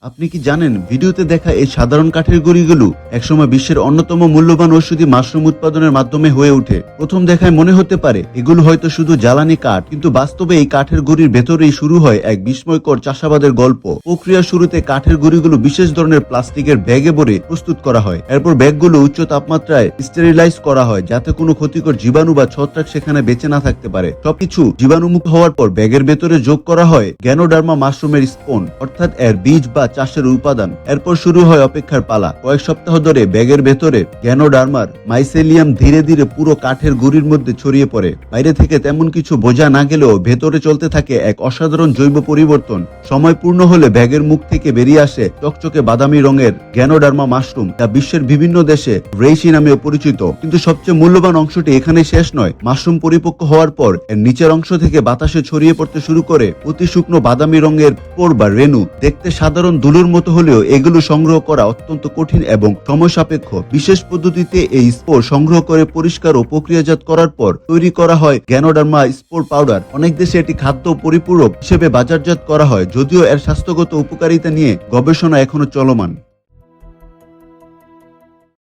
আপনি কি জানেন ভিডিওতে দেখা এই সাধারণ কাঠের গুঁড়িগুলো একসময় বিশ্বের অন্যতম মূল্যবান ঔষধি মাশরুম উৎপাদনের মাধ্যমে হয়ে ওঠে। প্রথম দেখায় মনে হতে পারে এগুলো হয়তো শুধু জ্বালানি কাঠ, কিন্তু বাস্তবে এই কাঠের গুঁড়ির ভেতরেই শুরু হয় এক বিস্ময়কর চাষাবাদের গল্প। প্রক্রিয়ার শুরুতে কাঠের গুঁড়িগুলো বিশেষ ধরনের প্লাস্টিকের ব্যাগে ভরে প্রস্তুত করা হয়। এরপর ব্যাগগুলো উচ্চ তাপমাত্রায় স্টেরিলাইজ করা হয় যাতে কোনো ক্ষতিকর জীবাণু বা ছত্রাক সেখানে বেঁচে না থাকতে পারে। সবকিছু জীবাণুমুক্ত হওয়ার পর ব্যাগের ভেতরে যোগ করা হয় গ্যানোডার্মা মাশরুমের স্পোন, অর্থাৎ এর বীজ বা চাষের উপাদান। এরপর শুরু হয় অপেক্ষার পালা। কয়েক সপ্তাহ ধরে ব্যাগের ভেতরে গ্যানোডার্মার মাইসেলিয়াম ধীরে ধীরে পুরো কাঠের গুঁড়ির মধ্যে ছড়িয়ে পড়ে। বাইরে থেকে তেমন কিছু বোঝা না গেলেও ভেতরে চলতে থাকে এক অসাধারণ জৈব পরিবর্তন। সময় পূর্ণ হলে ব্যাগের মুখ থেকে বেরিয়ে আসে চকচকে বাদামি রঙের গ্যানোডার্মা মাশরুম, যা বিশ্বের বিভিন্ন দেশে রেইসি নামেও পরিচিত। কিন্তু সবচেয়ে মূল্যবান অংশটি এখানে শেষ নয়। মাশরুম পরিপক্ক হওয়ার পর এর নিচের অংশ থেকে বাতাসে ছড়িয়ে পড়তে শুরু করে অতি শুকনো বাদামি রঙের পোর বা রেণু। দেখতে সাধারণ ধুলোর মতো হলেও এগুলো সংগ্রহ করা অত্যন্ত কঠিন এবং সময় সাপেক্ষ। বিশেষ পদ্ধতিতে এই স্পোর সংগ্রহ করে পরিষ্কার ও প্রক্রিয়াজাত করার পর তৈরি করা হয় গ্যানোডার্মা স্পোর পাউডার। অনেক দেশে এটি খাদ্য পরিপূরক হিসেবে বাজারজাত করা হয়, যদিও এর স্বাস্থ্যগত উপকারিতা নিয়ে গবেষণা এখনো চলমান।